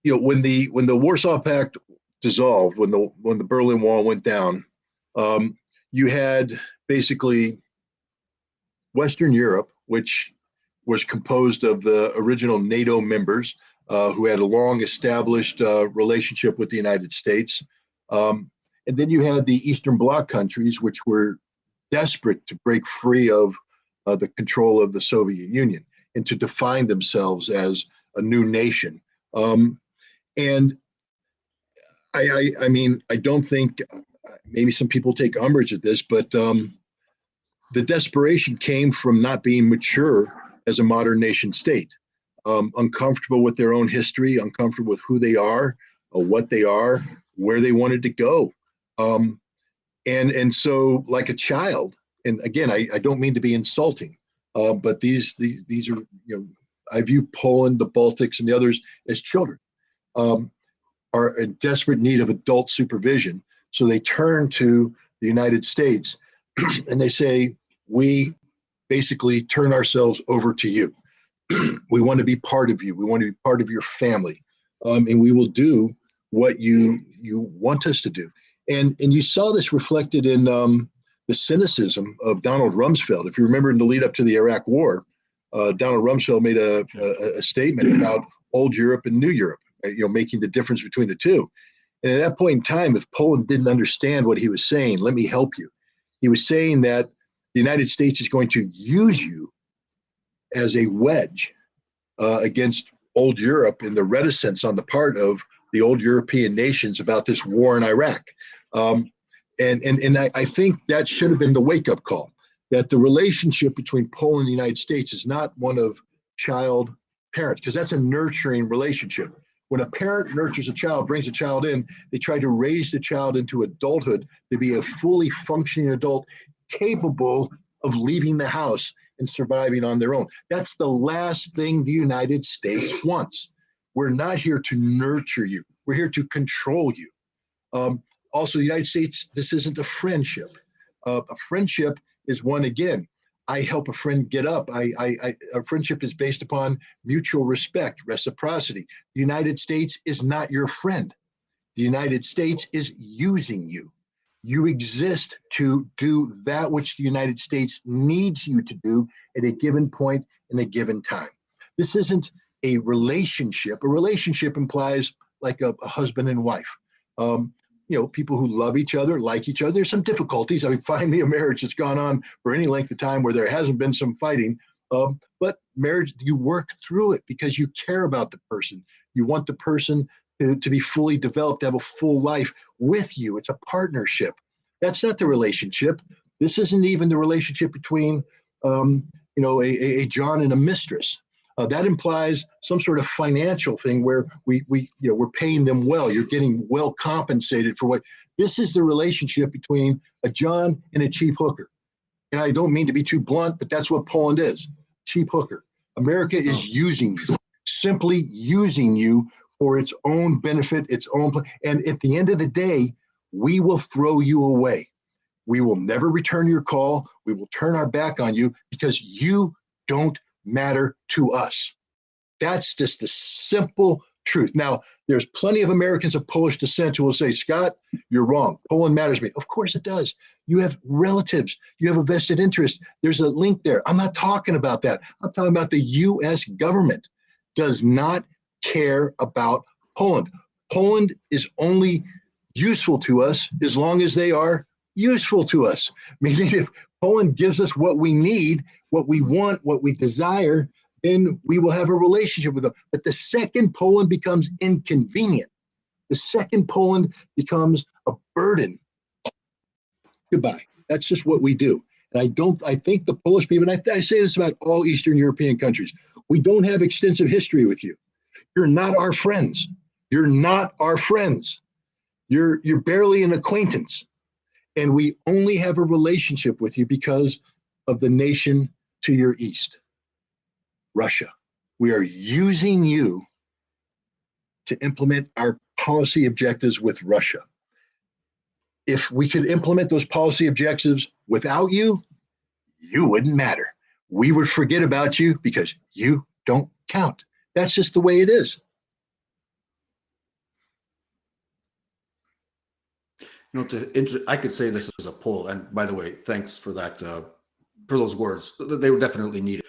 when the Warsaw Pact dissolved, when the Berlin Wall went down, you had basically Western Europe, which was composed of the original NATO members who had a long established relationship with the United States. And then you had the Eastern Bloc countries, which were desperate to break free of the control of the Soviet Union and to define themselves as a new nation. And I mean, I don't think, maybe some people take umbrage at this, but the desperation came from not being mature as a modern nation state, uncomfortable with their own history, uncomfortable with who they are, what they are, where they wanted to go. And so, like a child, and again, I don't mean to be insulting, but these are, I view Poland, the Baltics, and the others as children, are in desperate need of adult supervision. So they turn to the United States and they say, we basically turn ourselves over to you. We want to be part of you. We want to be part of your family. And we will do what you want us to do. And you saw this reflected in the cynicism of Donald Rumsfeld. If you remember, in the lead up to the Iraq War, Donald Rumsfeld made a statement about old Europe and new Europe, making the difference between the two. And at that point in time, if Poland didn't understand what he was saying, let me help you. He was saying that the United States is going to use you as a wedge against old Europe and the reticence on the part of the old European nations about this war in Iraq. And I think that should have been the wake-up call, that the relationship between Poland and the United States is not one of child-parent, because that's a nurturing relationship. When a parent nurtures a child, brings a child in, they try to raise the child into adulthood to be a fully functioning adult, capable of leaving the house and surviving on their own. That's the last thing the United States wants. We're not here to nurture you. We're here to control you. Also, the United States, this isn't a friendship. A friendship is one, again, I help a friend get up. A friendship is based upon mutual respect, reciprocity. The United States is not your friend. The United States is using you. You exist to do that which the United States needs you to do at a given point in a given time. This isn't a relationship. A relationship implies like a husband and wife. People who love each other, like each other. There's some difficulties. I mean, find me a marriage that's gone on for any length of time where there hasn't been some fighting. But marriage, you work through it because you care about the person. You want the person to be fully developed, to have a full life with you. It's a partnership. That's not the relationship. This isn't even the relationship between, a John and a mistress. That implies some sort of financial thing where we're paying them well. You're getting well compensated for what. This is the relationship between a John and a cheap hooker. And I don't mean to be too blunt, but that's what Poland is. Cheap hooker. America is using you, simply using you for its own benefit, its own. And at the end of the day, we will throw you away. We will never return your call. We will turn our back on you because you don't matter to us. That's just the simple truth. Now, there's plenty of Americans of Polish descent who will say, Scott, you're wrong. Poland matters to me. Of course it does. You have relatives. You have a vested interest. There's a link there. I'm not talking about that. I'm talking about the U.S. government does not care about Poland. Poland is only useful to us as long as they are useful to us. Meaning if Poland gives us what we need, what we want, what we desire, then we will have a relationship with them. But the second Poland becomes inconvenient, the second Poland becomes a burden, goodbye. That's just what we do. And I think the Polish people, and I say this about all Eastern European countries, we don't have extensive history with you. You're not our friends. You're not our friends. You're barely an acquaintance. And we only have a relationship with you because of the nation to your east, Russia. We are using you to implement our policy objectives with Russia. If we could implement those policy objectives without you, you wouldn't matter. We would forget about you because you don't count. That's just the way it is. I could say this as a poll, and by the way, thanks for that, for those words. They were definitely needed,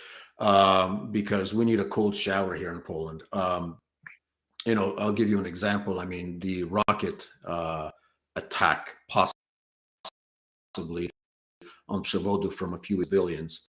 because we need a cold shower here in Poland. I'll give you an example. I mean, the rocket attack, possibly on Przewodu from a few civilians,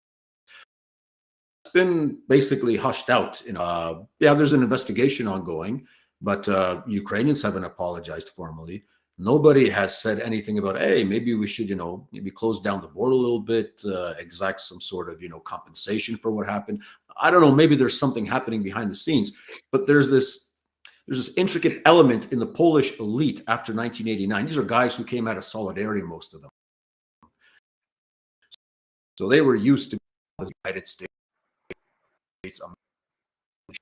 it's been basically hushed out. Yeah, there's an investigation ongoing, but Ukrainians haven't apologized formally. Nobody has said anything about, hey, maybe we should, maybe close down the border a little bit, exact some sort of, compensation for what happened. I don't know. Maybe there's something happening behind the scenes, but there's this intricate element in the Polish elite after 1989. These are guys who came out of solidarity, most of them. So they were used to the United States.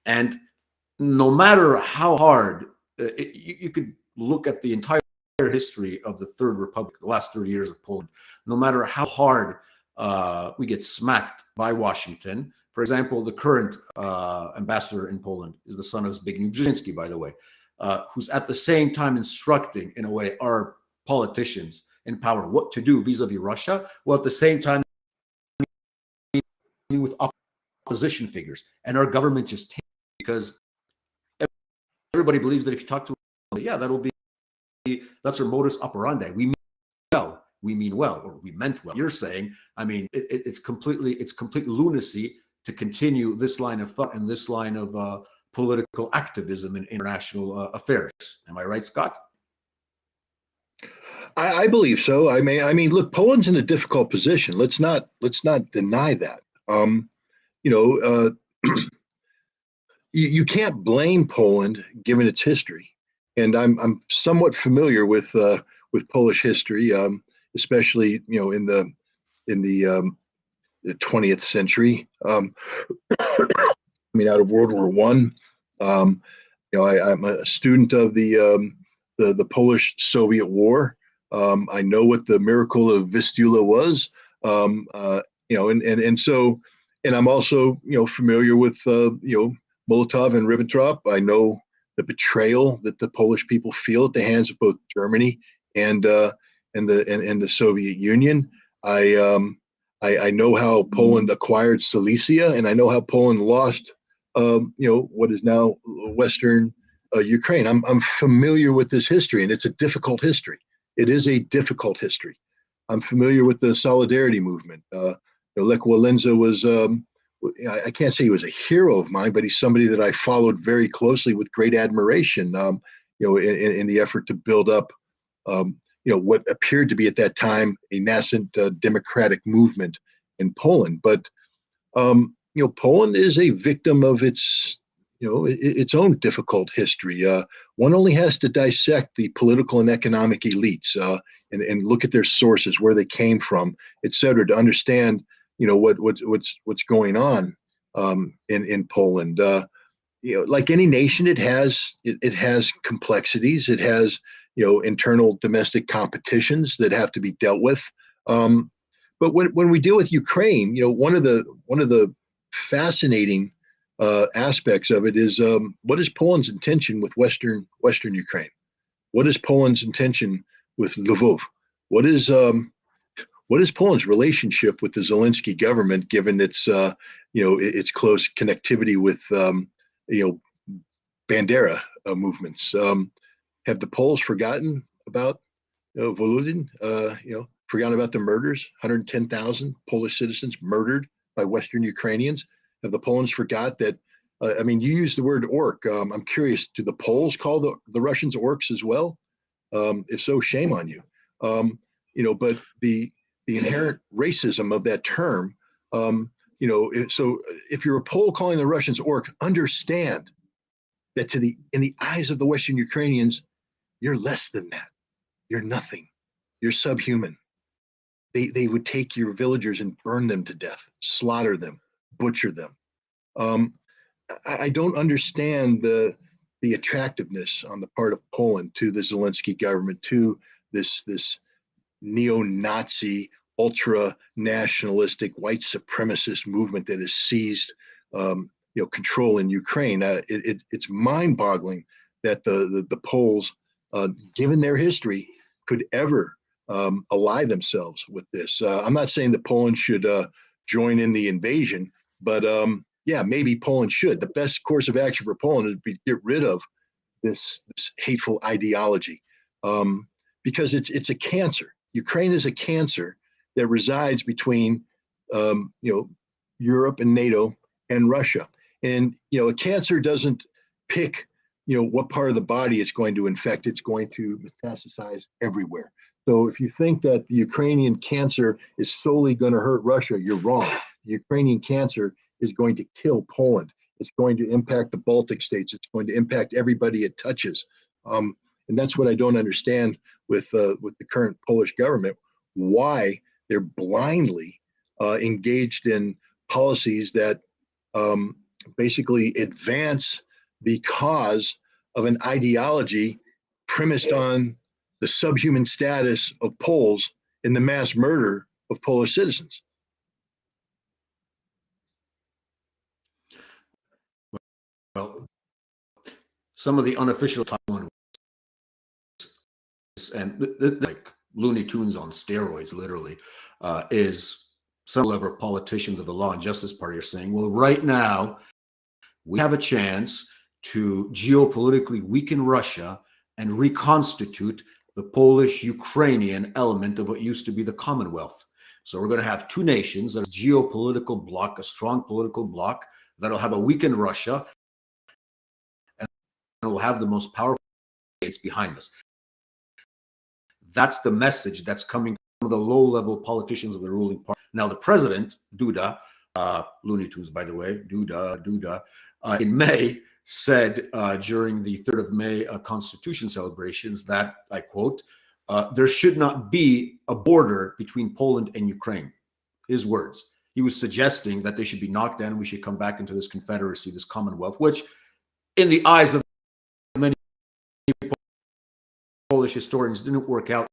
And no matter how hard, you could look at the entire history of the Third Republic, the last 30 years of Poland, no matter how hard we get smacked by Washington. For example, the current ambassador in Poland is the son of Zbigniew Brzezinski, by the way, who's at the same time instructing, in a way, our politicians in power what to do vis-a-vis Russia, while at the same time with opposition figures. And our government just takes, because everybody believes that if you talk to them, yeah, that's our modus operandi. We mean well, or we meant well. You're saying, I mean, it's complete lunacy to continue this line of thought and this line of political activism in international affairs. Am I right, Scott? I believe so. Look, Poland's in a difficult position. Let's not deny that. You know, you can't blame Poland given its history, and I'm somewhat familiar with Polish history, especially in the 20th century. Out of World War One. I'm a student of the Polish-Soviet War. I know what the miracle of Vistula was. And I'm also familiar with Molotov and Ribbentrop. I know the betrayal that the Polish people feel at the hands of both Germany and the Soviet Union. I know how Poland acquired Silesia, and I know how Poland lost what is now Western Ukraine. I'm familiar with this history, and it's a difficult history. It is a difficult history. I'm familiar with the Solidarity movement. Lech Walesa was, I can't say he was a hero of mine, but he's somebody that I followed very closely with great admiration, in the effort to build up, what appeared to be at that time a nascent democratic movement in Poland. But, Poland is a victim of its own difficult history. One only has to dissect the political and economic elites and look at their sources, where they came from, et cetera, to understand what's going on in Poland. Like any nation, it has complexities. It has internal domestic competitions that have to be dealt with. But when we deal with Ukraine, one of the fascinating aspects of it is what is Poland's intention with Western Ukraine? What is Poland's intention with Lvov? What is Poland's relationship with the Zelensky government, given its its close connectivity with Bandera movements? Have the Poles forgotten about Volodin? Forgotten about the murders? 110,000 Polish citizens murdered by Western Ukrainians. Have the Poles forgot that? You used the word orc. I'm curious, do the Poles call the Russians orcs as well? If so, shame on you. But the inherent racism of that term, so if you're a Pole calling the Russians orc, understand that in the eyes of the Western Ukrainians, you're less than that. You're nothing. You're subhuman. They would take your villagers and burn them to death, slaughter them, butcher them. I don't understand the attractiveness on the part of Poland to the Zelensky government, to this neo-Nazi, ultra-nationalistic, white supremacist movement that has seized control in Ukraine. It's mind-boggling that the Poles, given their history, could ever ally themselves with this. I'm not saying that Poland should join in the invasion, but yeah, maybe Poland should. The best course of action for Poland would be to get rid of this hateful ideology, because it's a cancer. Ukraine is a cancer that resides between Europe and NATO and Russia. And a cancer doesn't pick what part of the body it's going to infect. It's going to metastasize everywhere. So if you think that the Ukrainian cancer is solely going to hurt Russia, you're wrong. The Ukrainian cancer is going to kill Poland. It's going to impact the Baltic states. It's going to impact everybody it touches. And that's what I don't understand with the current Polish government, why they're blindly engaged in policies that basically advance the cause of an ideology premised on the subhuman status of Poles in the mass murder of Polish citizens. Well, some of the unofficial timeline and like Looney Tunes on steroids, literally, is some clever politicians of the Law and Justice Party are saying, well, right now we have a chance to geopolitically weaken Russia and reconstitute the Polish-Ukrainian element of what used to be the Commonwealth. So we're going to have two nations, a geopolitical bloc, a strong political bloc that'll have a weakened Russia, and we'll have the most powerful states behind us. That's the message that's coming from the low-level politicians of the ruling party. Now, the president, Duda, Looney Tunes, by the way, Duda, in May said during the 3rd of May Constitution celebrations that, I quote, there should not be a border between Poland and Ukraine. His words. He was suggesting that they should be knocked down and we should come back into this confederacy, this Commonwealth, which in the eyes of many Polish historians didn't work out.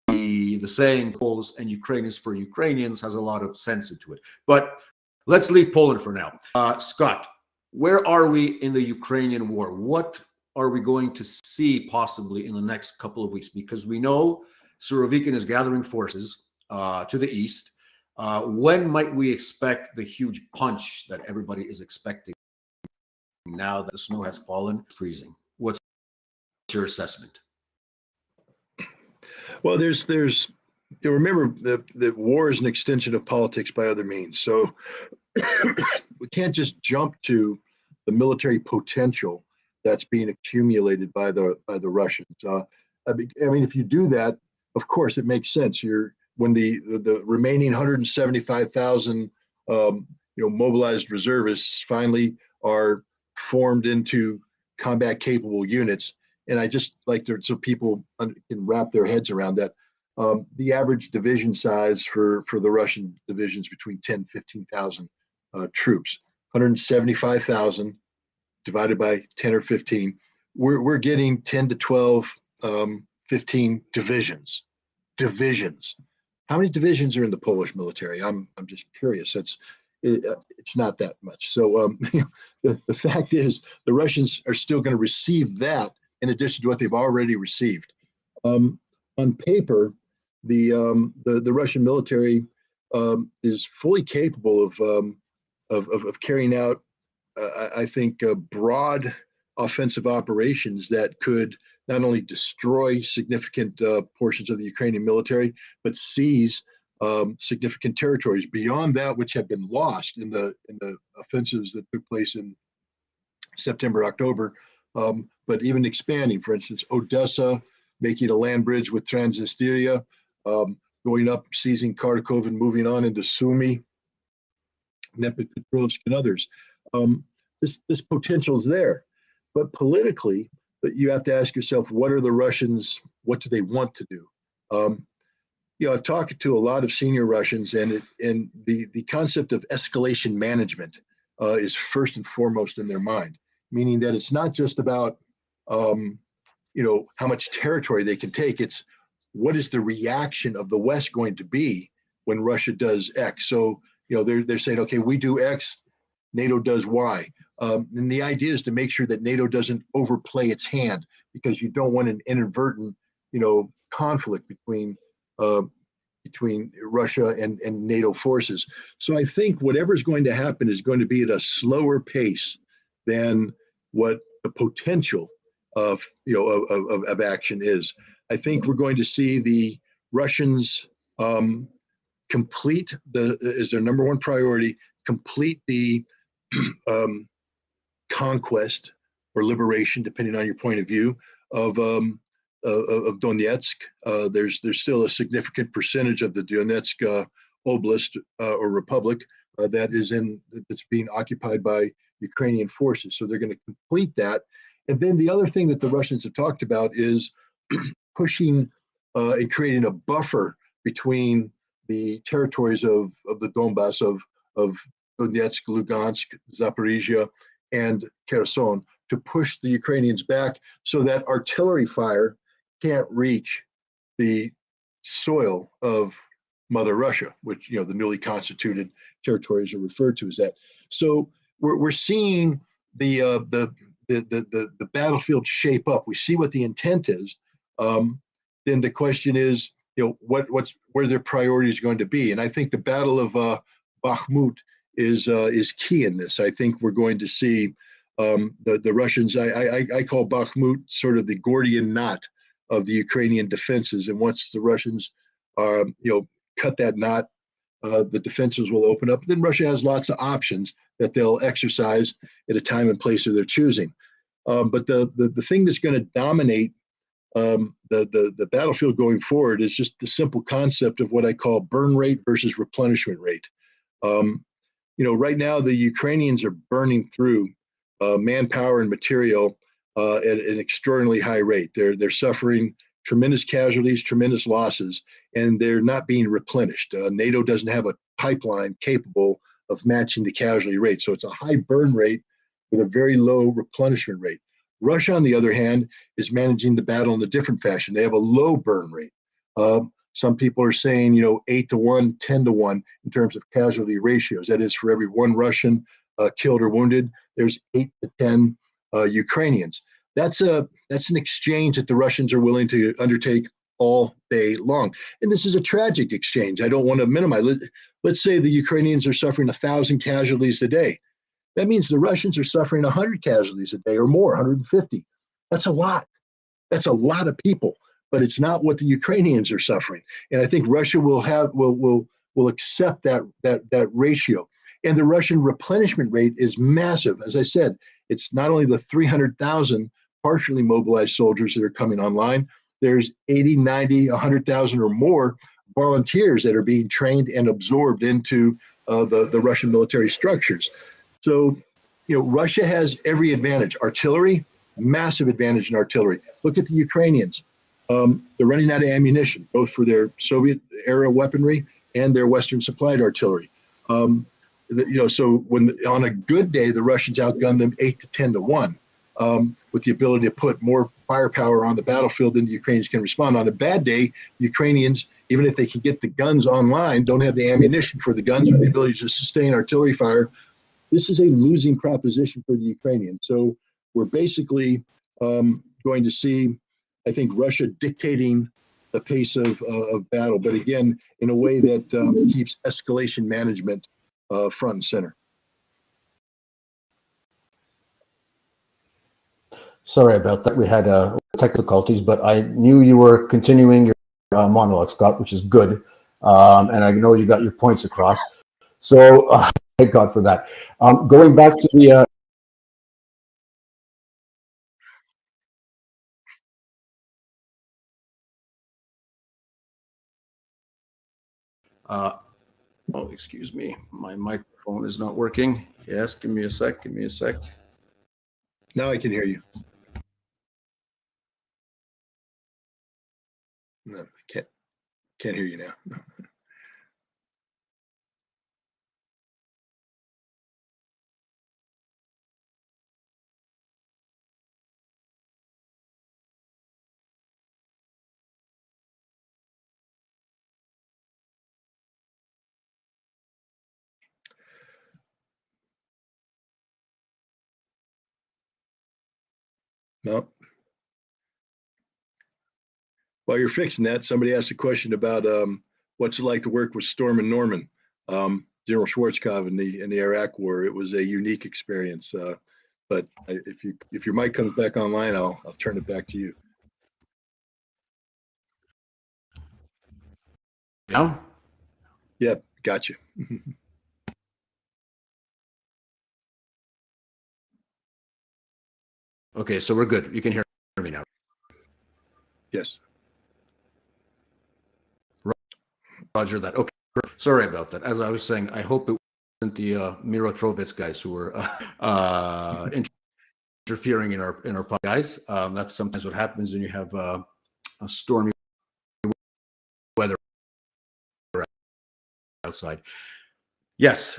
The saying Poles and Ukrainians for Ukrainians has a lot of sense into it. But let's leave Poland for now. Scott, where are we in the Ukrainian war? What are we going to see possibly in the next couple of weeks? Because we know Surovikin is gathering forces to the east. When might we expect the huge punch that everybody is expecting now that the snow has fallen, freezing? What's your assessment? Well, remember that war is an extension of politics by other means. So we can't just jump to the military potential that's being accumulated by the Russians. I mean, if you do that, of course, it makes sense. When the remaining 175,000 mobilized reservists finally are formed into combat capable units. And I just like to, so people can wrap their heads around that. The average division size for the Russian divisions between 10, 15,000 troops, 175,000 divided by 10 or 15. We're getting 10 to 12, 15 divisions. How many divisions are in the Polish military? I'm just curious. It's not that much. So the fact is, the Russians are still going to receive that in addition to what they've already received. On paper, the Russian military is fully capable of carrying out, I think, broad offensive operations that could not only destroy significant portions of the Ukrainian military, but seize significant territories beyond that which have been lost in the offensives that took place in September, October. But even expanding, for instance, Odessa, making a land bridge with Transnistria, going up, seizing Kharkov, and moving on into Sumy, Dnepropetrovsk, and others. This potential is there, but politically, you have to ask yourself, what are the Russians? What do they want to do? I've talked to a lot of senior Russians, and the concept of escalation management is first and foremost in their mind, meaning that it's not just about how much territory they can take. It's what is the reaction of the West going to be when Russia does X? So they're saying, okay, we do X, NATO does Y. And the idea is to make sure that NATO doesn't overplay its hand, because you don't want an inadvertent, conflict uh, between Russia and NATO forces. So I think whatever's going to happen is going to be at a slower pace than what the potential of of action is. I think we're going to see the Russians complete is their number one priority, complete the um, conquest or liberation, depending on your point of view, of Donetsk. There's still a significant percentage of the Donetsk oblast or republic that's being occupied by Ukrainian forces. So they're going to complete that. And then the other thing that the Russians have talked about is pushing and creating a buffer between the territories of the Donbass of Donetsk, Lugansk, Zaporizhia, and Kherson to push the Ukrainians back so that artillery fire can't reach the soil of Mother Russia, which the newly constituted territories are referred to as that. So we're seeing the battlefield shape up. We see what the intent is. Then the question is, where their priorities going to be? And I think the Battle of Bakhmut is key in this. I think we're going to see the Russians. I call Bakhmut sort of the Gordian knot of the Ukrainian defenses, and once the Russians cut that knot, the defenses will open up. Then Russia has lots of options that they'll exercise at a time and place of their choosing. But the thing that's going to dominate the battlefield going forward is just the simple concept of what I call burn rate versus replenishment rate. Right now the Ukrainians are burning through manpower and material at an extraordinarily high rate. They're suffering tremendous casualties, tremendous losses, and they're not being replenished. NATO doesn't have a pipeline capable of matching the casualty rate, so it's a high burn rate with a very low replenishment rate. Russia, on the other hand, is managing the battle in a different fashion. They have a low burn rate. Some people are saying, 8-1, 10-1 in terms of casualty ratios. That is, for every one Russian killed or wounded, there's 8 to 10 Ukrainians. That's an exchange that the Russians are willing to undertake all day long. And this is a tragic exchange. I don't want to minimize it. Let's say the Ukrainians are suffering 1,000 casualties a day. That means the Russians are suffering 100 casualties a day or more, 150. That's a lot. That's a lot of people, but it's not what the Ukrainians are suffering. And I think Russia will accept that ratio. And the Russian replenishment rate is massive. As I said, it's not only the 300,000 partially mobilized soldiers that are coming online, there's 80, 90, 100,000 or more volunteers that are being trained and absorbed into the Russian military structures. So, Russia has every advantage. Artillery, massive advantage in artillery. Look at the Ukrainians. They're running out of ammunition, both for their Soviet-era weaponry and their Western supplied artillery. So when on a good day, the Russians outgun them 8 to 10-1, with the ability to put more firepower on the battlefield than the Ukrainians can respond. On a bad day, Ukrainians, even if they can get the guns online, don't have the ammunition for the guns or the ability to sustain artillery fire. This is a losing proposition for the Ukrainians. So we're basically going to see, I think, Russia dictating the pace of battle, but again, in a way that keeps escalation management front and center. Sorry about that. We had technical difficulties, but I knew you were continuing your monologue, Scott, which is good. And I know you got your points across. So thank God for that. Going back to the oh, excuse me, my microphone is not working. Yes, give me a sec. Now I can hear you. No, I can't hear you now. No. No. While you're fixing that, somebody asked a question about what's it like to work with Storm and Norman, General Schwarzkopf in the Iraq War. It was a unique experience. But if your mic comes back online, I'll turn it back to you. Yeah. Yep, gotcha. Okay, so we're good. You can hear me now. Yes. Roger that. Okay, sorry about that. As I was saying, I hope it wasn't the Mirotrovets guys who were interfering in our podcast. Guys, that's sometimes what happens when you have a stormy weather outside. Yes,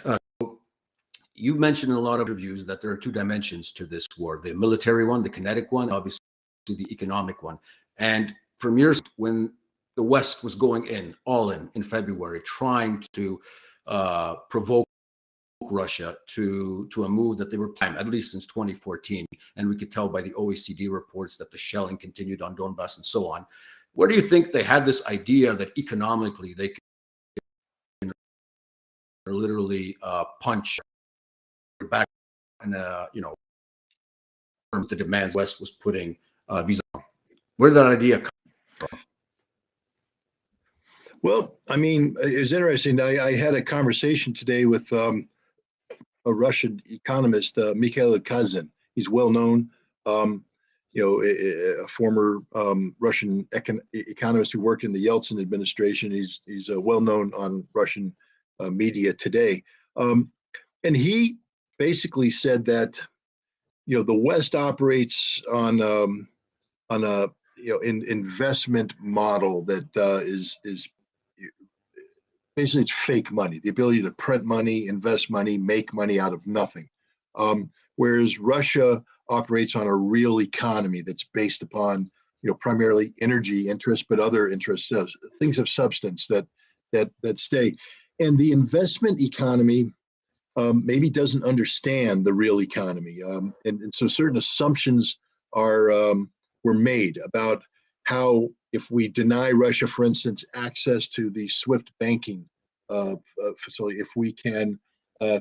you mentioned in a lot of reviews that there are two dimensions to this war: the military one, the kinetic one, obviously the economic one. And from years when the West was going all in February, trying to provoke Russia to a move that they were planning, at least since 2014. And we could tell by the OECD reports that the shelling continued on Donbass and so on. Where do you think they had this idea that economically they could literally punch back and, the demands West was putting visa on? Where did that idea come from? Well, I mean, it's interesting. I had a conversation today with a Russian economist, Mikhail Kazin. He's well known, a former Russian economist who worked in the Yeltsin administration. He's well known on Russian media today, and he basically said that the West operates on a investment model that is basically it's fake money, the ability to print money, invest money, make money out of nothing. Whereas Russia operates on a real economy that's based upon, primarily energy interests, but other interests, things of substance that stay. And the investment economy maybe doesn't understand the real economy, and so certain assumptions were made about how, if we deny Russia, for instance, access to the SWIFT banking facility, if we can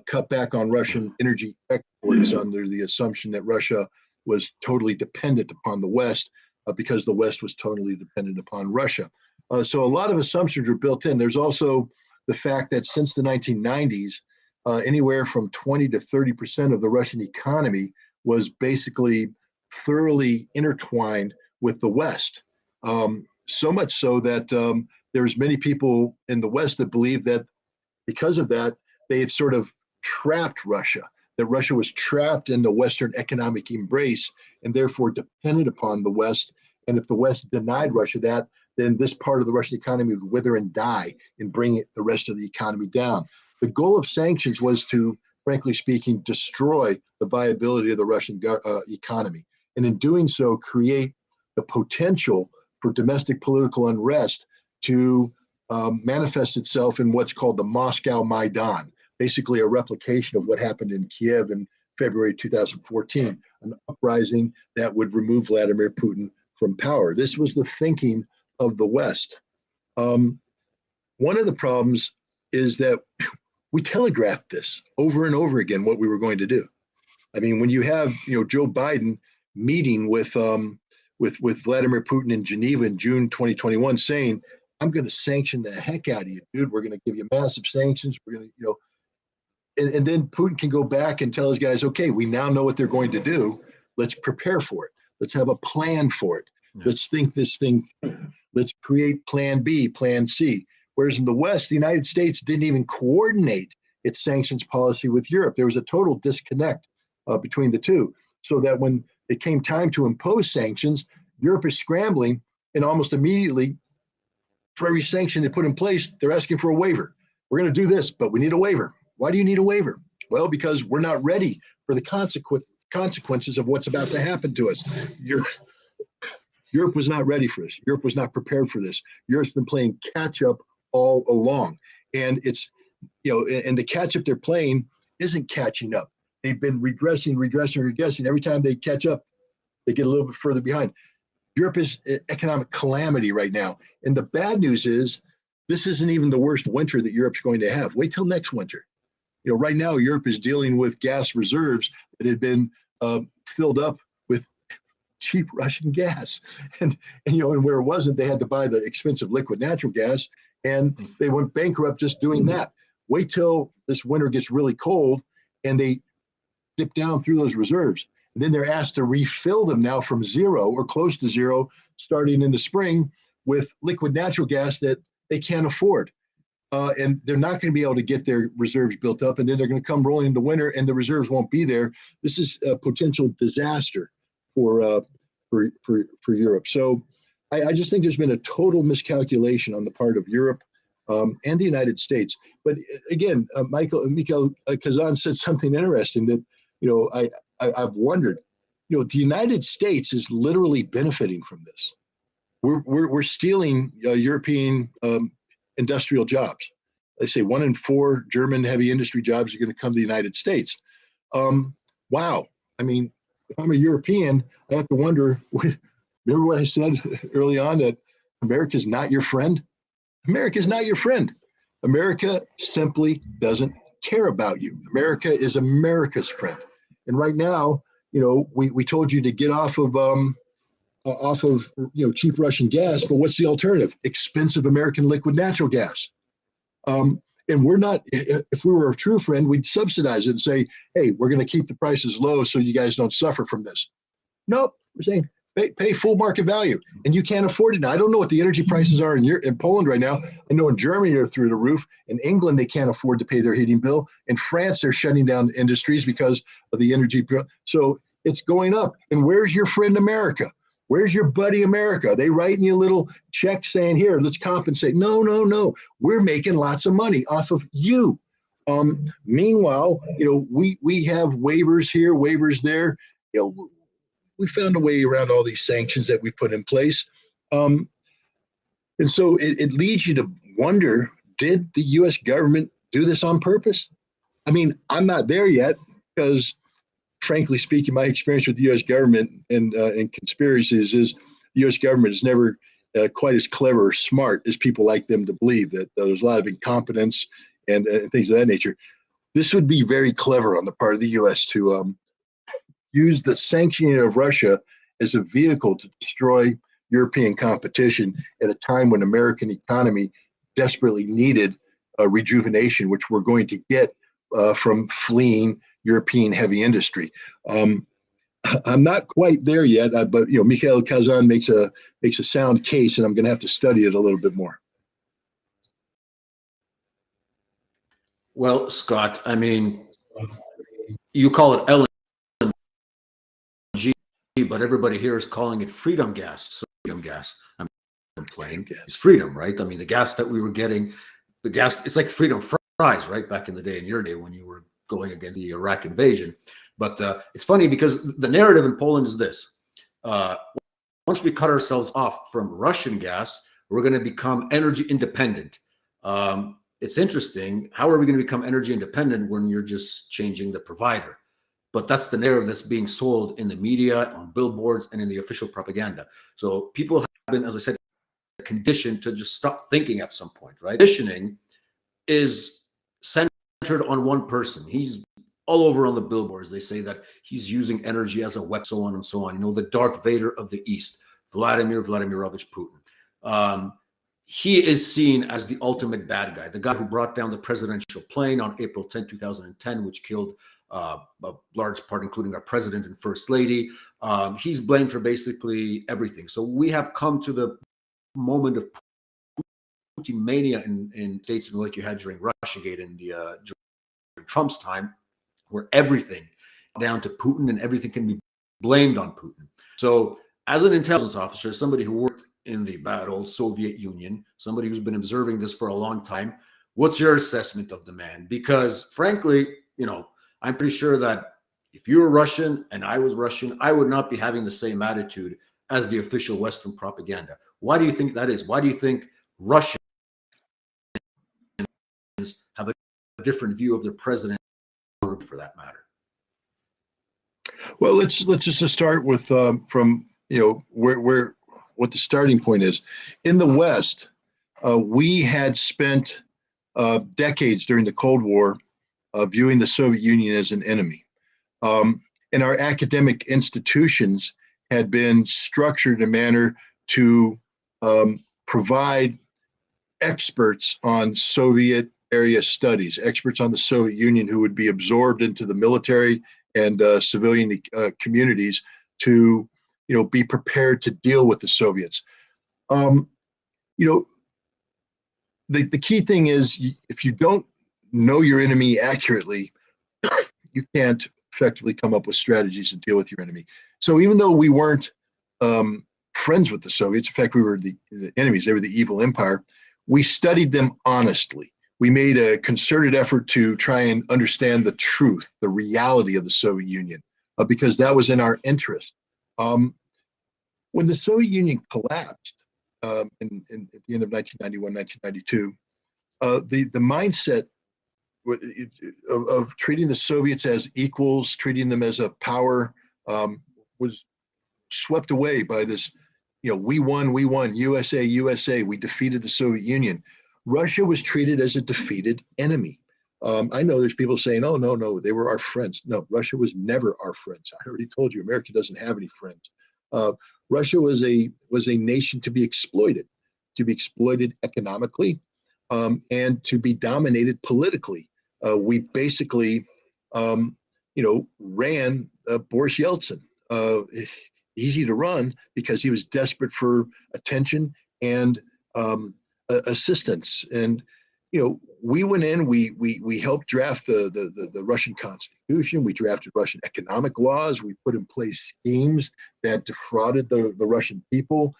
cut back on Russian energy exports under the assumption that Russia was totally dependent upon the West, because the West was totally dependent upon Russia. So a lot of assumptions are built in. There's also the fact that since the 1990s, anywhere from 20 to 30% of the Russian economy was basically thoroughly intertwined with the West. So much so that there's many people in the West that believe that because of that, they had sort of trapped Russia, that Russia was trapped in the Western economic embrace and therefore dependent upon the West. And if the West denied Russia that, then this part of the Russian economy would wither and die and bring the rest of the economy down. The goal of sanctions was to, frankly speaking, destroy the viability of the Russian economy. And in doing so, create the potential for domestic political unrest to manifest itself in what's called the Moscow Maidan, basically a replication of what happened in Kiev in February 2014, an uprising that would remove Vladimir Putin from power. This was the thinking of the West. One of the problems is that we telegraphed this over and over again, what we were going to do. I mean, when you have Joe Biden meeting with Vladimir Putin in Geneva in June 2021, saying, "I'm going to sanction the heck out of you, dude. We're going to give you massive sanctions. We're going to, and then Putin can go back and tell his guys, okay, we now know what they're going to do. Let's prepare for it. Let's have a plan for it. Yeah. Let's think this thing through. Let's create plan B, plan C." Whereas in the West, the United States didn't even coordinate its sanctions policy with Europe. There was a total disconnect between the two, so that when it came time to impose sanctions, Europe is scrambling, and almost immediately, for every sanction they put in place, they're asking for a waiver. We're going to do this, but we need a waiver. Why do you need a waiver? Well, because we're not ready for the consequences of what's about to happen to us. Europe was not ready for this. Europe was not prepared for this. Europe's been playing catch up all along. And it's, and the catch up they're playing isn't catching up. They've been regressing. Every time they catch up, they get a little bit further behind. Europe is economic calamity right now. And the bad news is this isn't even the worst winter that Europe's going to have. Wait till next winter. Right now, Europe is dealing with gas reserves that had been filled up with cheap Russian gas. And where it wasn't, they had to buy the expensive liquid natural gas, and they went bankrupt just doing that. Wait till this winter gets really cold and they dip down through those reserves. And then they're asked to refill them now from zero or close to zero, starting in the spring, with liquid natural gas that they can't afford. And they're not going to be able to get their reserves built up. And then they're going to come rolling into winter and the reserves won't be there. This is a potential disaster for Europe. So I just think there's been a total miscalculation on the part of Europe and the United States. But again, Mikhail Kazan said something interesting that, I've wondered, the United States is literally benefiting from this. We're stealing European industrial jobs. They say 1 in 4 German heavy industry jobs are going to come to the United States. Wow. I mean, if I'm a European, I have to wonder, remember what I said early on, that America's not your friend? America's not your friend. America simply doesn't care about you. America is America's friend. And right now, we told you to get off of cheap Russian gas, but what's the alternative? Expensive American liquid natural gas. And we're not, if we were a true friend, we'd subsidize it and say, hey, we're going to keep the prices low so you guys don't suffer from this. Nope, we're saying pay full market value, and you can't afford it now. I don't know what the energy prices are in Poland right now. I know in Germany they're through the roof. In England, they can't afford to pay their heating bill. In France, they're shutting down industries because of the energy bill. So it's going up. And where's your friend America? Where's your buddy America? Are they writing you a little check saying, here, let's compensate? No. We're making lots of money off of you. Meanwhile, we have waivers here, waivers there. We found a way around all these sanctions that we put in place. And so it leads you to wonder, did the U.S. government do this on purpose? I mean, I'm not there yet because, frankly speaking, my experience with the U.S. government and conspiracies is the U.S. government is never quite as clever or smart as people like them to believe, that there's a lot of incompetence and things of that nature. This would be very clever on the part of the U.S. to use the sanctioning of Russia as a vehicle to destroy European competition at a time when American economy desperately needed rejuvenation, which we're going to get from fleeing European heavy industry. I'm not quite there yet, but Mikhail Kazan makes a sound case, and I'm going to have to study it a little bit more. Well, Scott, I mean, you call it LNG, but everybody here is calling it freedom gas. So freedom gas, I'm complaining, it's freedom, right? I mean, the gas that we were getting, it's like freedom fries, right? Back in the day, in your day, when you were going against the Iraq invasion. But it's funny because the narrative in Poland is this. Once we cut ourselves off from Russian gas, we're going to become energy independent. It's interesting. How are we going to become energy independent when you're just changing the provider? But that's the narrative that's being sold in the media, on billboards, and in the official propaganda. So people have been, as I said, conditioned to just stop thinking at some point, right? Conditioning is centered on one person. He's all over on the billboards. They say that he's using energy as a weapon, so on and so on. The Darth Vader of the East, Vladimir Vladimirovich Putin. He is seen as the ultimate bad guy, the guy who brought down the presidential plane on April 10, 2010, which killed a large part, including our president and first lady. He's blamed for basically everything. So we have come to the moment of Putin mania in states like you had during Russiagate and during Trump's time, where everything down to Putin and everything can be blamed on Putin. So as an intelligence officer, somebody who worked in the bad old Soviet Union, somebody who's been observing this for a long time, what's your assessment of the man? Because frankly, I'm pretty sure that if you were Russian and I was Russian, I would not be having the same attitude as the official Western propaganda. Why do you think that is? Why do you think Russians have a different view of their president, for that matter? Well, let's just start with from where what the starting point is. In the West, we had spent decades during the Cold War viewing the Soviet Union as an enemy. And our academic institutions had been structured in a manner to provide experts on Soviet area studies, experts on the Soviet Union who would be absorbed into the military and civilian communities to, be prepared to deal with the Soviets. The key thing is, if you don't know your enemy accurately, you can't effectively come up with strategies to deal with your enemy. So even though we weren't friends with the Soviets, in fact, we were the enemies, they were the evil empire, we studied them honestly. We made a concerted effort to try and understand the truth, the reality of the Soviet Union, because that was in our interest. When the Soviet Union collapsed at the end of 1991, 1992, the mindset of treating the Soviets as equals, treating them as a power, was swept away by this, we won, USA, USA, we defeated the Soviet Union. Russia was treated as a defeated enemy. I know there's people saying, oh, no, they were our friends. No, Russia was never our friends. I already told you, America doesn't have any friends. Russia was a nation to be exploited economically, and to be dominated politically. We basically, ran Boris Yeltsin. Easy to run because he was desperate for attention and assistance. And we went in. We helped draft the Russian Constitution. We drafted Russian economic laws. We put in place schemes that defrauded the Russian people,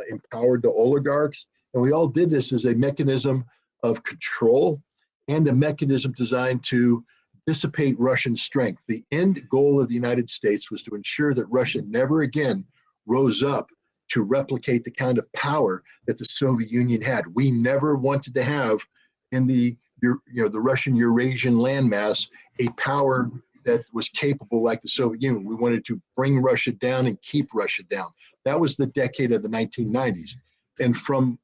empowered the oligarchs, and we all did this as a mechanism of control and a mechanism designed to dissipate Russian strength. The end goal of the United States was to ensure that Russia never again rose up to replicate the kind of power that the Soviet Union had. We never wanted to have in the Russian Eurasian landmass a power that was capable like the Soviet Union. We wanted to bring Russia down and keep Russia down. That was the decade of the 1990s. And from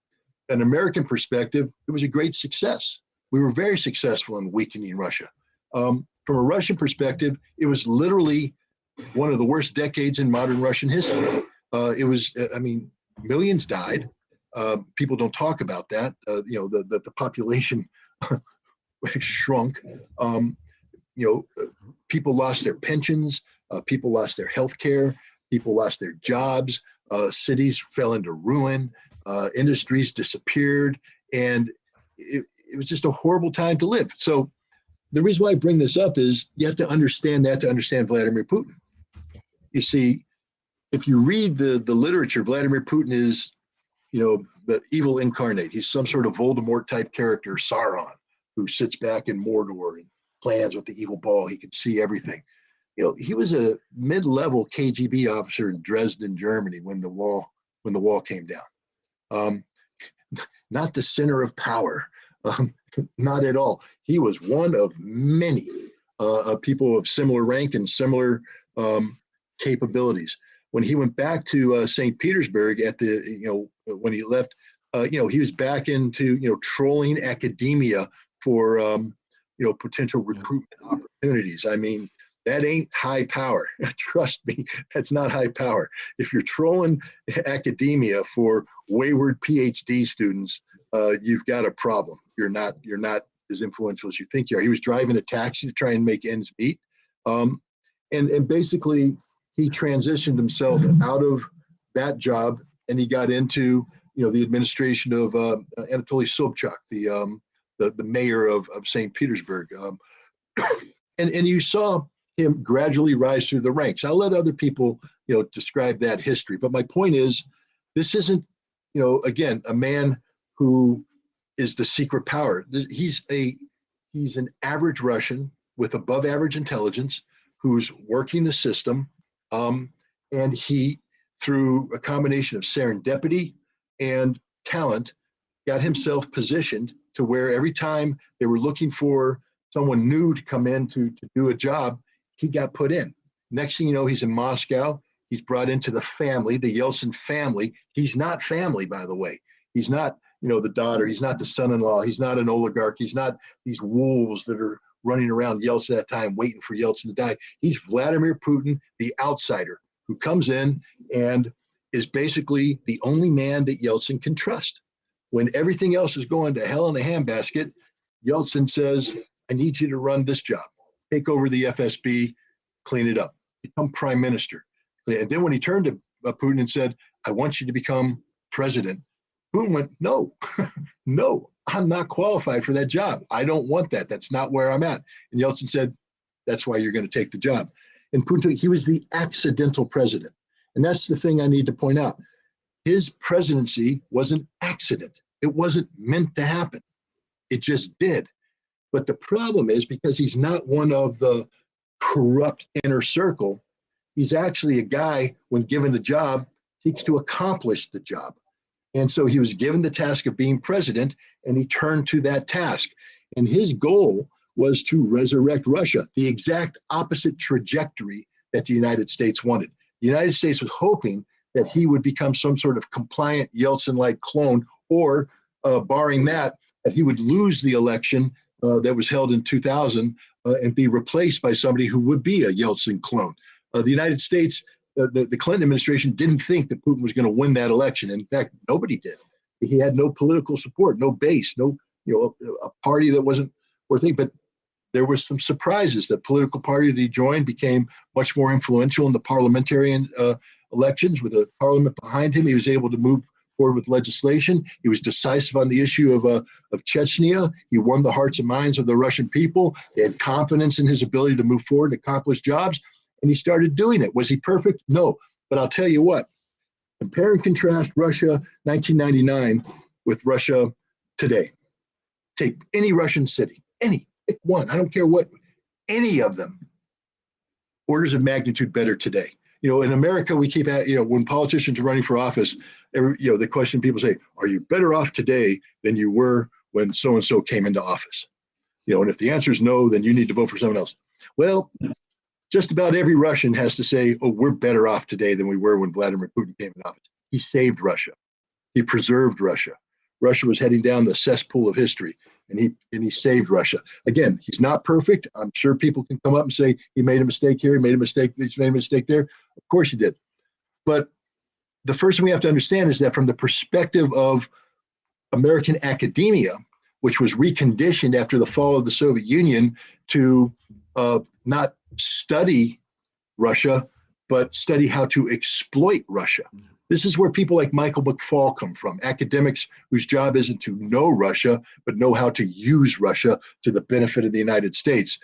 an American perspective, it was a great success. We were very successful in weakening Russia. From a Russian perspective, it was literally one of the worst decades in modern Russian history. Millions died. People don't talk about that. The population shrunk. People lost their pensions. People lost their health care. People lost their jobs. Cities fell into ruin. Industries disappeared. And it was just a horrible time to live. So the reason why I bring this up is you have to understand that to understand Vladimir Putin. You see, if you read the literature, Vladimir Putin is, the evil incarnate. He's some sort of Voldemort type character, Sauron, who sits back in Mordor and plans with the evil ball. He can see everything. He was a mid-level KGB officer in Dresden, Germany, when the wall came down. Not the center of power. Not at all. He was one of many people of similar rank and similar capabilities. When he went back to St. Petersburg when he left, he was back into trolling academia for potential recruitment opportunities. I mean, that ain't high power. Trust me, that's not high power. If you're trolling academia for wayward PhD students, you've got a problem. You're not as influential as you think you are. He was driving a taxi to try and make ends meet, and basically he transitioned himself out of that job and he got into the administration of Anatoly Sobchak, the mayor of St. Petersburg, and you saw him gradually rise through the ranks. I'll let other people describe that history, but my point is, this isn't again a man who is the secret power. He's an average Russian with above average intelligence who's working the system, and he, through a combination of serendipity and talent, got himself positioned to where every time they were looking for someone new to come in to do a job, he got put in. Next thing you know, he's in Moscow. He's brought into the family, the Yeltsin family. He's not family, by the way. He's not, the daughter. He's not the son-in-law. He's not an oligarch. He's not these wolves that are running around Yeltsin at that time, waiting for Yeltsin to die. He's Vladimir Putin, the outsider, who comes in and is basically the only man that Yeltsin can trust. When everything else is going to hell in a handbasket, Yeltsin says, I need you to run this job. Take over the FSB, clean it up, become prime minister. And then when he turned to Putin and said, I want you to become president, Putin went, no, no, I'm not qualified for that job. I don't want that. That's not where I'm at. And Yeltsin said, that's why you're going to take the job. And Putin, he was the accidental president. And that's the thing I need to point out. His presidency was an accident. It wasn't meant to happen. It just did. But the problem is, because he's not one of the corrupt inner circle, he's actually a guy, when given the job, seeks to accomplish the job. And so he was given the task of being president, and he turned to that task. And his goal was to resurrect Russia, the exact opposite trajectory that the United States wanted. The United States was hoping that he would become some sort of compliant Yeltsin-like clone, or barring that he would lose the election that was held in 2000 and be replaced by somebody who would be a Yeltsin clone. The United States, the Clinton administration didn't think that Putin was going to win that election. In fact, nobody did. He had no political support, no base, no, a party that wasn't worth it. But there were some surprises. The political party that he joined became much more influential in the parliamentarian elections. With a parliament behind him, he was able to move forward with legislation. He was decisive on the issue of Chechnya. He won the hearts and minds of the Russian people. They had confidence in his ability to move forward and accomplish jobs. And he started doing it. Was he perfect? No. But I'll tell you what, compare and contrast Russia 1999 with Russia today. Take any Russian city, any, pick one, I don't care what, any of them, orders of magnitude better today. In America, we keep at, when politicians are running for office, the question people say, are you better off today than you were when so-and-so came into office? And if the answer is no, then you need to vote for someone else. Well, just about every Russian has to say, oh, we're better off today than we were when Vladimir Putin came in office. He saved Russia. He preserved Russia. Russia was heading down the cesspool of history, and he saved Russia. Again, he's not perfect. I'm sure people can come up and say he made a mistake here, he made a mistake, he made a mistake there. Of course he did. But the first thing we have to understand is that from the perspective of American academia, which was reconditioned after the fall of the Soviet Union to not study Russia, but study how to exploit Russia. This is where people like Michael McFaul come from, academics whose job isn't to know Russia, but know how to use Russia to the benefit of the United States.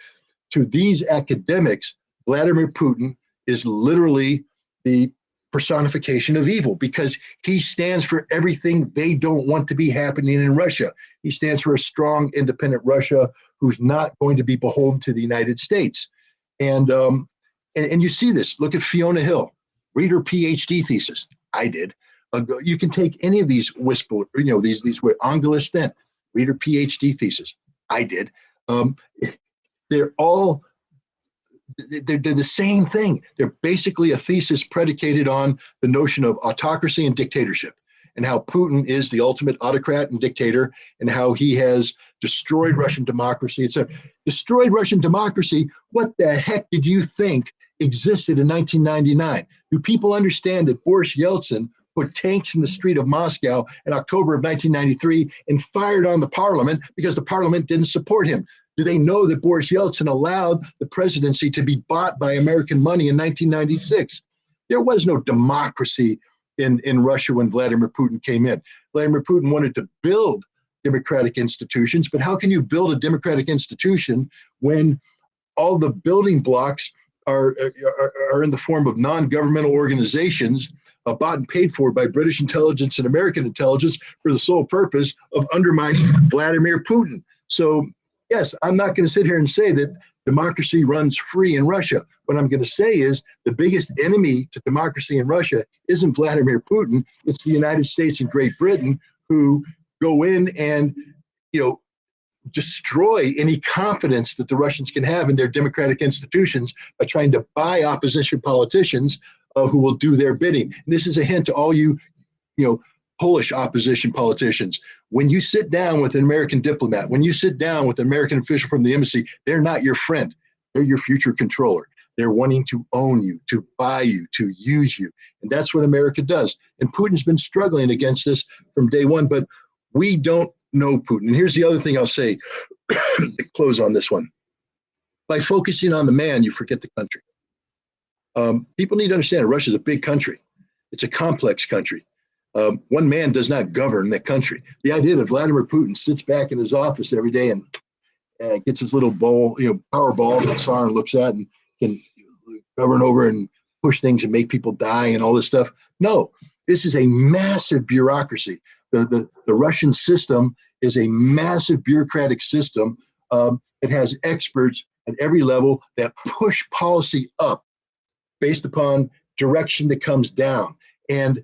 To these academics, Vladimir Putin is literally the personification of evil, because he stands for everything they don't want to be happening in Russia. He stands for a strong, independent Russia who's not going to be beholden to the United States. And you see this. Look at Fiona Hill, read her PhD thesis. I did. You can take any of these these were Angela Stent, read her PhD thesis. I did. They're the same thing. They're basically a thesis predicated on the notion of autocracy and dictatorship, and how Putin is the ultimate autocrat and dictator, and how he has destroyed Russian democracy, etc. Destroyed Russian democracy? What the heck did you think existed in 1999? Do people understand that Boris Yeltsin put tanks in the street of Moscow in October of 1993 and fired on the parliament because the parliament didn't support him? Do they know that Boris Yeltsin allowed the presidency to be bought by American money in 1996? There was no democracy in Russia when Vladimir Putin came in. Vladimir Putin wanted to build democratic institutions, but how can you build a democratic institution when all the building blocks are in the form of non-governmental organizations bought and paid for by British intelligence and American intelligence for the sole purpose of undermining Vladimir Putin? So yes, I'm not going to sit here and say that democracy runs free in Russia. What I'm going to say is the biggest enemy to democracy in Russia isn't Vladimir Putin. It's the United States and Great Britain, who go in and, destroy any confidence that the Russians can have in their democratic institutions by trying to buy opposition politicians who will do their bidding. And this is a hint to all you, Polish opposition politicians. When you sit down with an American diplomat, when you sit down with an American official from the embassy, they're not your friend. They're your future controller. They're wanting to own you, to buy you, to use you. And that's what America does. And Putin's been struggling against this from day one, but we don't know Putin. And here's the other thing I'll say to close on this one. By focusing on the man, you forget the country. People need to understand Russia's a big country. It's a complex country. One man does not govern that country. The idea that Vladimir Putin sits back in his office every day and gets his little bowl, power ball that Tsar looks at and can govern over and push things and make people die and all this stuff. No, this is a massive bureaucracy. The Russian system is a massive bureaucratic system. It has experts at every level that push policy up based upon direction that comes down. And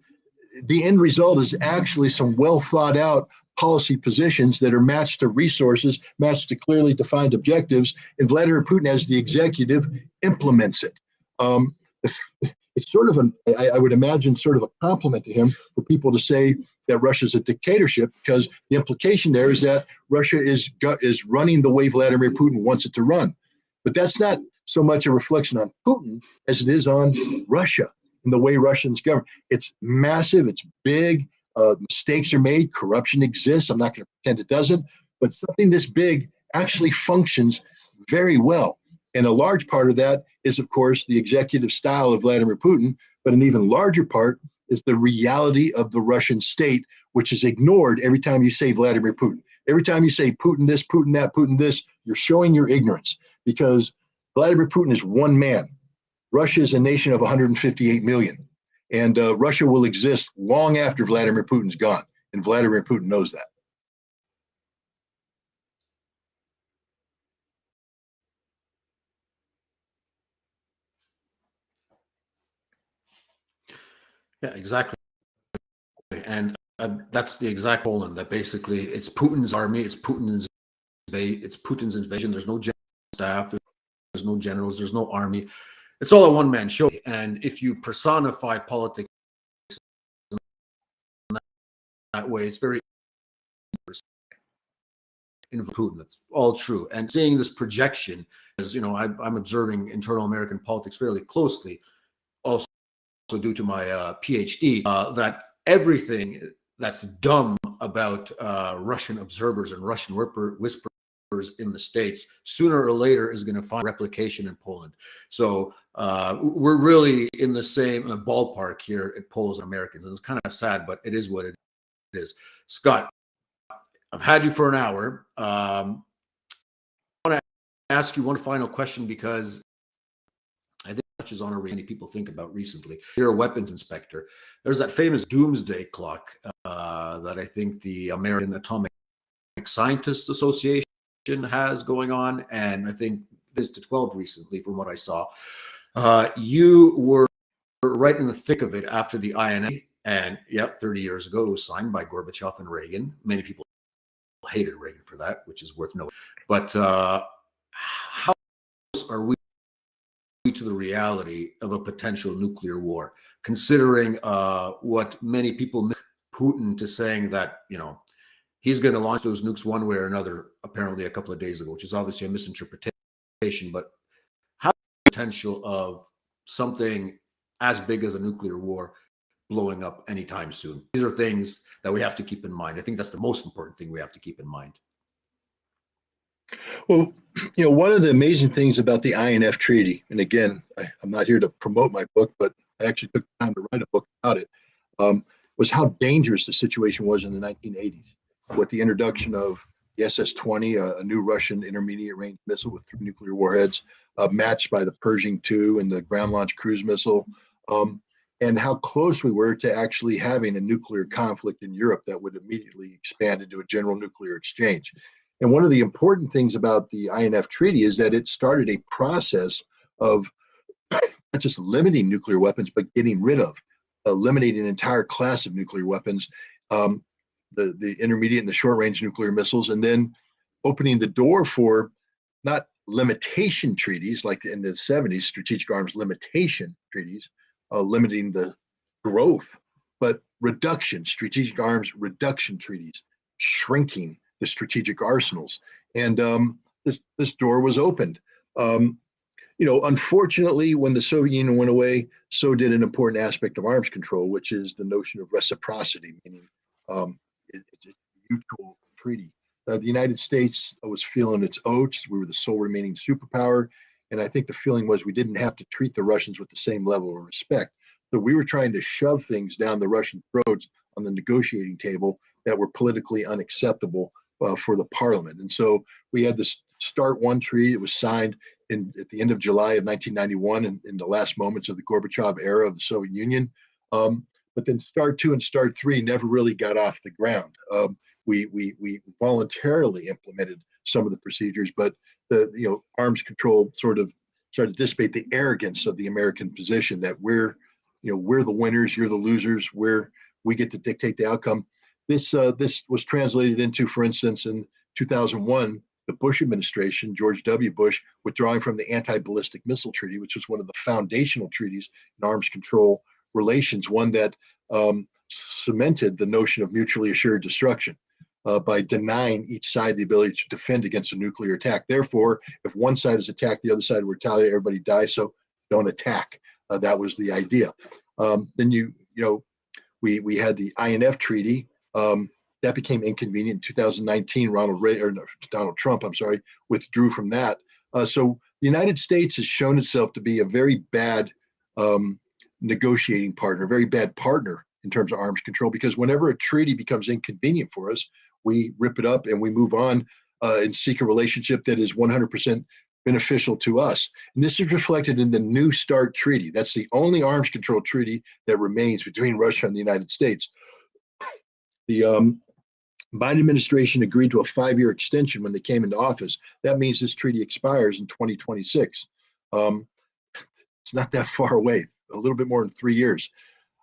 the end result is actually some well thought out policy positions that are matched to resources, matched to clearly defined objectives, and Vladimir Putin, as the executive, implements it. It's sort of I would imagine, sort of a compliment to him for people to say that Russia's a dictatorship, because the implication there is that Russia is running the way Vladimir Putin wants it to run. But that's not so much a reflection on Putin as it is on Russia and the way Russians govern. It's massive, it's big, mistakes are made, corruption exists. I'm not going to pretend it doesn't, but something this big actually functions very well. And a large part of that is, of course, the executive style of Vladimir Putin, but an even larger part is the reality of the Russian state, which is ignored every time you say Vladimir Putin. Every time you say Putin this, Putin that, Putin this, you're showing your ignorance, because Vladimir Putin is one man. Russia is a nation of 158 million, and Russia will exist long after Vladimir Putin's gone, and Vladimir Putin knows that. Yeah, exactly. And that's the exact Poland, that basically it's Putin's army, it's Putin's invasion. There's no general staff, there's no generals, there's no army. It's all a one-man show. And if you personify politics in that way, it's very in Putin. That's all true. And seeing this projection, as I'm observing internal American politics fairly closely, also due to my PhD, that everything that's dumb about Russian observers and Russian whispers in the States sooner or later is going to find replication in Poland. So we're really in the same ballpark here at Poles and Americans. And it's kind of sad, but it is what it is. Scott, I've had you for an hour. I want to ask you one final question, because I think it touches on many people think about recently. You're a weapons inspector. There's that famous doomsday clock that I think the American Atomic Scientists Association has going on, and I think this to 12 recently, from what I saw. You were right in the thick of it after the INF, and 30 years ago, it was signed by Gorbachev and Reagan. Many people hated Reagan for that, which is worth noting. But how close are we to the reality of a potential nuclear war, considering what many people make Putin to saying that, he's going to launch those nukes one way or another, apparently a couple of days ago, which is obviously a misinterpretation. But how the potential of something as big as a nuclear war blowing up anytime soon? These are things that we have to keep in mind. I think that's the most important thing we have to keep in mind. Well, one of the amazing things about the INF Treaty, and again, I'm not here to promote my book, but I actually took the time to write a book about it, was how dangerous the situation was in the 1980s with the introduction of the SS-20, a new Russian intermediate range missile with 3 nuclear warheads, matched by the Pershing II and the ground-launched cruise missile, and how close we were to actually having a nuclear conflict in Europe that would immediately expand into a general nuclear exchange. And one of the important things about the INF Treaty is that it started a process of not just limiting nuclear weapons, but getting rid of, eliminating an entire class of nuclear weapons, the intermediate and the short-range nuclear missiles, and then opening the door for not limitation treaties like in the 70s, strategic arms limitation treaties, limiting the growth, but reduction, strategic arms reduction treaties, shrinking the strategic arsenals. And this door was opened. Unfortunately, when the Soviet Union went away, so did an important aspect of arms control, which is the notion of reciprocity, meaning it's a mutual treaty. The United States was feeling its oats. We were the sole remaining superpower. And I think the feeling was we didn't have to treat the Russians with the same level of respect. So we were trying to shove things down the Russian throats on the negotiating table that were politically unacceptable for the parliament. And so we had this START 1 treaty. It was signed at the end of July of 1991 in the last moments of the Gorbachev era of the Soviet Union. But then START 2 and START 3 never really got off the ground. We voluntarily implemented some of the procedures, but the arms control sort of started to dissipate the arrogance of the American position that we're the winners, you're the losers, we get to dictate the outcome. This was translated into, for instance, in 2001, the Bush administration, George W. Bush, withdrawing from the Anti-Ballistic Missile Treaty, which was one of the foundational treaties in arms control relations, one that cemented the notion of mutually assured destruction by denying each side the ability to defend against a nuclear attack. Therefore, if one side is attacked, the other side will retaliate, everybody dies, so don't attack. That was the idea. Then we had the INF Treaty. That became inconvenient in 2019. Donald Trump, withdrew from that. So the United States has shown itself to be a very bad negotiating partner, very bad partner in terms of arms control, because whenever a treaty becomes inconvenient for us, we rip it up and we move on and seek a relationship that is 100% beneficial to us. And this is reflected in the New START Treaty. That's the only arms control treaty that remains between Russia and the United States. The Biden administration agreed to a 5-year extension when they came into office. That means this treaty expires in 2026. It's not that far away, a little bit more than 3 years.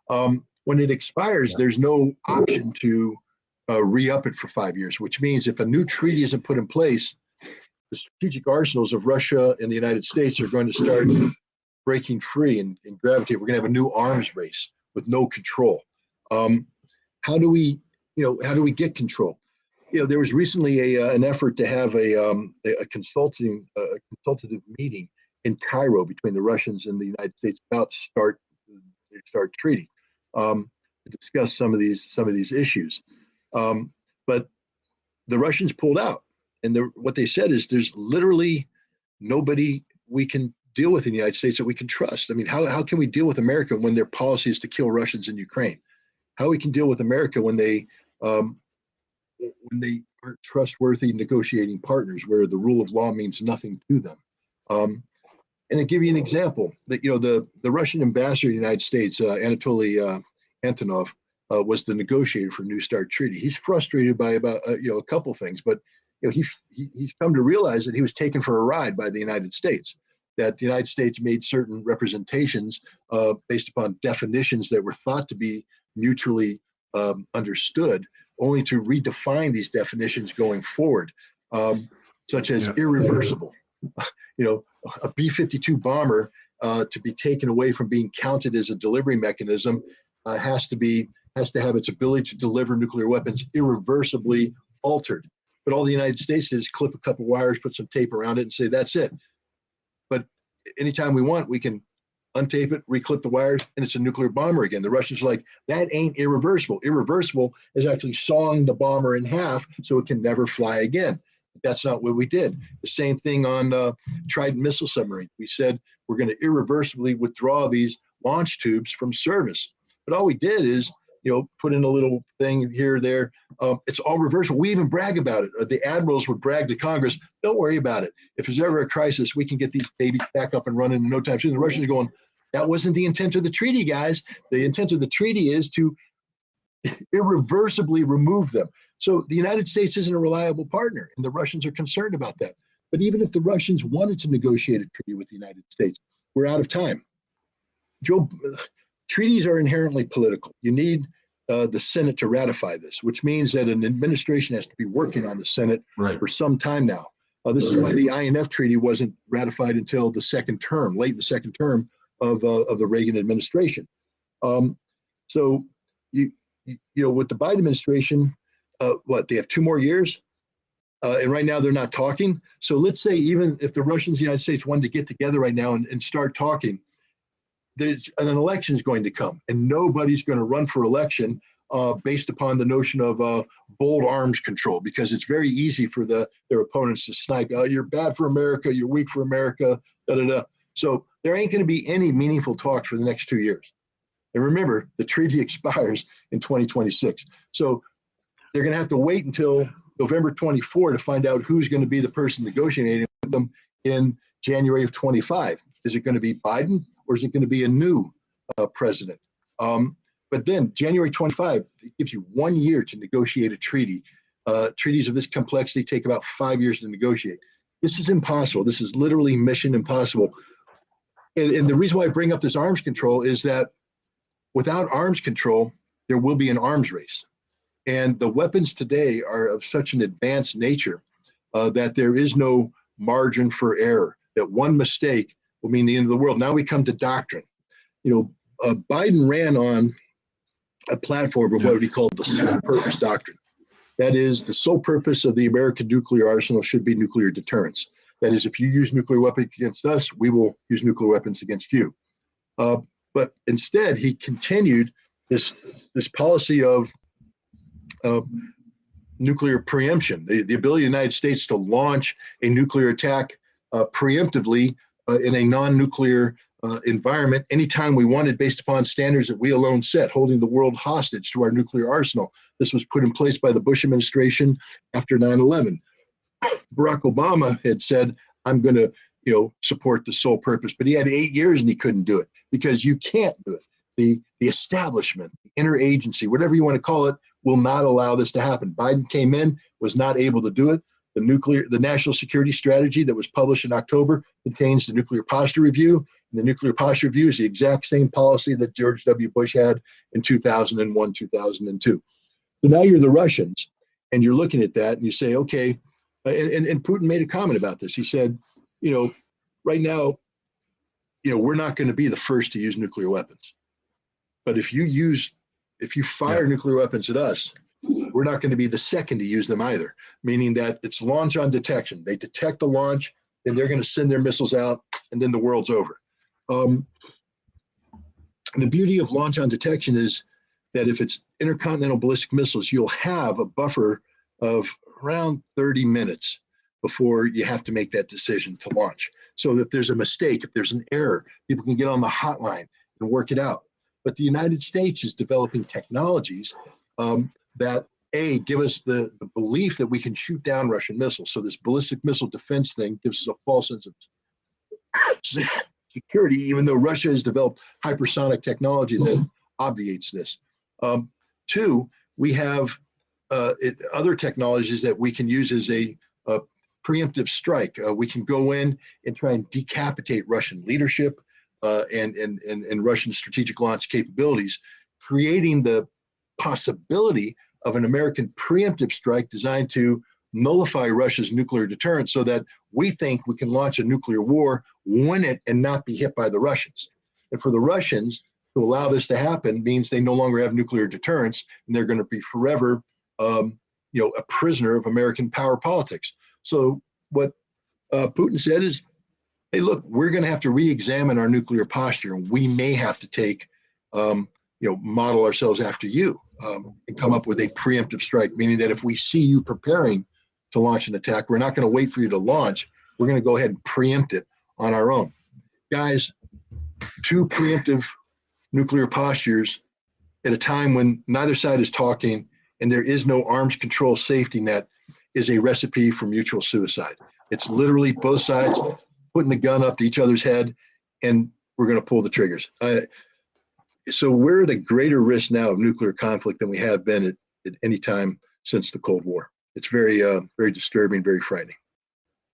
When it expires, there's no option to re-up it for 5 years, which means if a new treaty isn't put in place, the strategic arsenals of Russia and the United States are going to start breaking free and gravitate. We're going to have a new arms race with no control. How do we get control? There was recently an effort to have a consultative meeting in Cairo between the Russians and the United States about START treaty to discuss some of these issues. But the Russians pulled out, and what they said is there's literally nobody we can deal with in the United States that we can trust. I mean, how can we deal with America when their policy is to kill Russians in Ukraine? How we can deal with America when they aren't trustworthy negotiating partners, where the rule of law means nothing to them. And to give you an example, that the Russian ambassador to the United States, Anatoly Antonov, was the negotiator for New START Treaty. He's frustrated by about a couple things, but he's come to realize that he was taken for a ride by the United States. That the United States made certain representations based upon definitions that were thought to be mutually understood, only to redefine these definitions going forward, such as irreversible. A B-52 bomber to be taken away from being counted as a delivery mechanism has to have its ability to deliver nuclear weapons irreversibly altered. But all the United States did is clip a couple wires, put some tape around it, and say that's it. But anytime we want, we can untape it, reclip the wires, and it's a nuclear bomber again. The Russians are like, that ain't irreversible. Irreversible is actually sawing the bomber in half so it can never fly again. But that's not what we did. The same thing on Trident missile submarine. We said we're going to irreversibly withdraw these launch tubes from service. But all we did is, put in a little thing here or there. It's all reversible. We even brag about it. The admirals would brag to Congress, don't worry about it. If there's ever a crisis, we can get these babies back up and running in no time soon. The Russians are going, that wasn't the intent of the treaty, guys. The intent of the treaty is to irreversibly remove them. So the United States isn't a reliable partner, and the Russians are concerned about that. But even if the Russians wanted to negotiate a treaty with the United States, we're out of time. Treaties are inherently political. You need the Senate to ratify this, which means that an administration has to be working on the Senate for some time now. This is why the INF Treaty wasn't ratified until the second term, late in the second term of the Reagan administration. So with the Biden administration, they have 2 more years, and right now they're not talking. So let's say even if the Russians and the United States wanted to get together right now and start talking, there's an election is going to come, and nobody's going to run for election based upon the notion of bold arms control, because it's very easy for their opponents to snipe. You're bad for America. You're weak for America. Da, da, da. So there ain't going to be any meaningful talks for the next 2 years. And remember, the treaty expires in 2026. So they're going to have to wait until November 24 to find out who's going to be the person negotiating with them in January of 25. Is it going to be Biden, or is it going to be a new president? But then January 25, it gives you 1 year to negotiate a treaty. Treaties of this complexity take about 5 years to negotiate. This is impossible. This is literally mission impossible. And the reason why I bring up this arms control is that without arms control, there will be an arms race. And the weapons today are of such an advanced nature that there is no margin for error, that one mistake will mean the end of the world. Now we come to doctrine. Biden ran on a platform of what he called the sole purpose doctrine. That is, the sole purpose of the American nuclear arsenal should be nuclear deterrence. That is, if you use nuclear weapons against us, we will use nuclear weapons against you. But instead, he continued this policy of nuclear preemption, the ability of the United States to launch a nuclear attack preemptively in a non-nuclear environment anytime we wanted, based upon standards that we alone set, holding the world hostage to our nuclear arsenal. This was put in place by the Bush administration after 9/11. Barack Obama had said, I'm going to support the sole purpose, but he had 8 years and he couldn't do it, because you can't do it. The establishment, the interagency, whatever you want to call it, will not allow this to happen. Biden came in, was not able to do it. The national security strategy that was published in October contains the nuclear posture review. And the nuclear posture review is the exact same policy that George W. Bush had in 2001, 2002. So now you're the Russians, and you're looking at that and you say, okay, and Putin made a comment about this. He said, right now, we're not going to be the first to use nuclear weapons. But if you fire nuclear weapons at us, we're not going to be the second to use them either, meaning that it's launch on detection. They detect the launch, then they're going to send their missiles out, and then the world's over. The beauty of launch on detection is that if it's intercontinental ballistic missiles, you'll have a buffer of around 30 minutes before you have to make that decision to launch. So that if there's a mistake, if there's an error, people can get on the hotline and work it out. But the United States is developing technologies that give us the belief that we can shoot down Russian missiles. So this ballistic missile defense thing gives us a false sense of security, even though Russia has developed hypersonic technology that obviates this. 2, we have other technologies that we can use as a preemptive strike. We can go in and try and decapitate Russian leadership and Russian strategic launch capabilities, creating the possibility of an American preemptive strike designed to nullify Russia's nuclear deterrence, so that we think we can launch a nuclear war, win it, and not be hit by the Russians. And for the Russians to allow this to happen means they no longer have nuclear deterrence, and they're going to be forever, a prisoner of American power politics. So what Putin said is, hey, look, we're going to have to re-examine our nuclear posture, and we may have to take, model ourselves after you and come up with a preemptive strike, meaning that if we see you preparing to launch an attack, we're not going to wait for you to launch. We're going to go ahead and preempt it on our own. Guys, 2 preemptive nuclear postures at a time when neither side is talking and there is no arms control safety net is a recipe for mutual suicide. It's literally both sides putting the gun up to each other's head, and we're going to pull the triggers. So we're at a greater risk now of nuclear conflict than we have been at any time since the Cold War. It's very, very disturbing, very frightening.